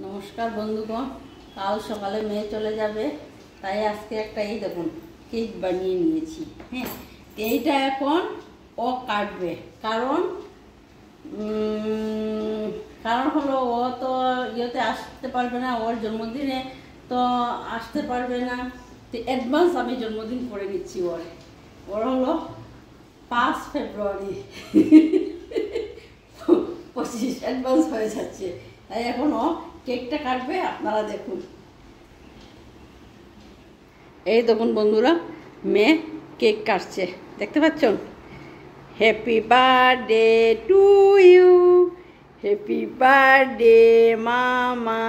নমস্কার বন্ধুগণ, কাল সকালে মেয়ে চলে যাবে, তাই আজকে একটা এই দেখুন কেক বানিয়ে নিয়েছি। হ্যাঁ, এইটা এখন ও কাটবে, কারণ হলো ও তো ইয়েতে আসতে পারবে না, ওর জন্মদিনে তো আসতে পারবে না। তো অ্যাডভান্স আমি জন্মদিন করে নিচ্ছি। ওর হলো 5 ফেব্রুয়ারি 25 অ্যাডভান্স হয়ে যাচ্ছে, তাই এখন ও কেকটা কাটবে। আপনারা দেখুন, এই দেখুন বন্ধুরা, মেয়ে কেক কাটছে, দেখতে পাচ্ছেন? Happy birthday to you, happy birthday মামা।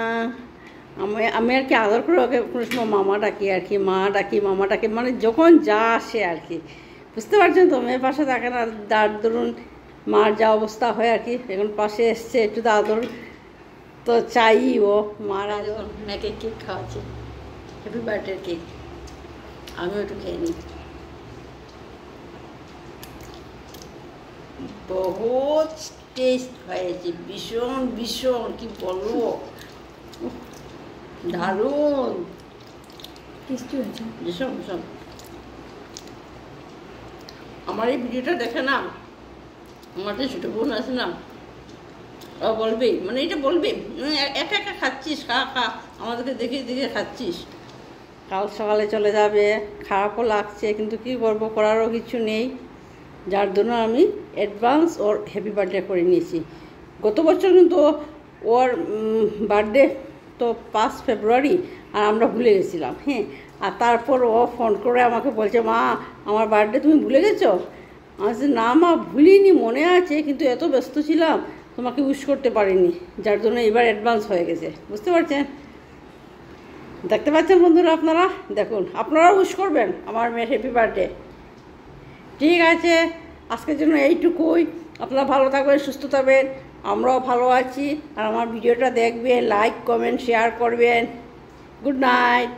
আমি আর কি আদর করে ওকে কোনো সময় মামা ডাকি, আর কি মা ডাকি, মামা ডাকি, মানে যখন যা আসে আর কি, বুঝতে পারছেন তো? মেয়ের পাশে থাকে না, তার ধরুন মার যা অবস্থা হয় আর কি, এখন পাশে এসছে, একটু তো আদর তো চাই। ও মারা যখন মেয়েকে কেক খাওয়াচ্ছে, হ্যাপি বার্থডে কেক, আমিও একটু খেয়ে নিই। বহুত টেস্ট হয়েছে, ভীষণ ভীষণ, কি বলবো, দারুণ টেস্টি হয়েছে, ভীষণ ভীষণ। আমার এই ভিডিওটা দেখে না, আমার তো ছোটো বোন আছে না, ও বলবে, মানে এটা বলবে, একা একা খাচ্ছিস, খা খা, আমাদেরকে দেখে দেখে খাচ্ছিস। কাল সকালে চলে যাবে, খারাপও লাগছে, কিন্তু কি করবো, করারও কিছু নেই, যার জন্য আমি অ্যাডভান্স ওর হ্যাপি বার্থডে করে নিয়েছি। গত বছর কিন্তু ওর বার্থডে তো 5 ফেব্রুয়ারি, আর আমরা ভুলে গেছিলাম। হ্যাঁ, আর তারপর ও ফোন করে আমাকে বলছে, মা আমার বার্থডে তুমি ভুলে গেছো? আমি বলছি, না মা ভুলিনি, মনে আছে, কিন্তু এত ব্যস্ত ছিলাম তোমাকে উইশ করতে পারিনি, যার জন্য এবার অ্যাডভান্স হয়ে গেছে, বুঝতে পারছেন? দেখতে পাচ্ছেন বন্ধুরা, আপনারা দেখুন, আপনারাও উইশ করবেন আমার মেয়ের হ্যাপি বার্থডে। ঠিক আছে, আজকের জন্য এইটুকুই। আপনারা ভালো থাকবেন, সুস্থ থাকবেন, আমরাও ভালো আছি। আর আমার ভিডিওটা দেখবেন, লাইক কমেন্ট শেয়ার করবেন। Good night.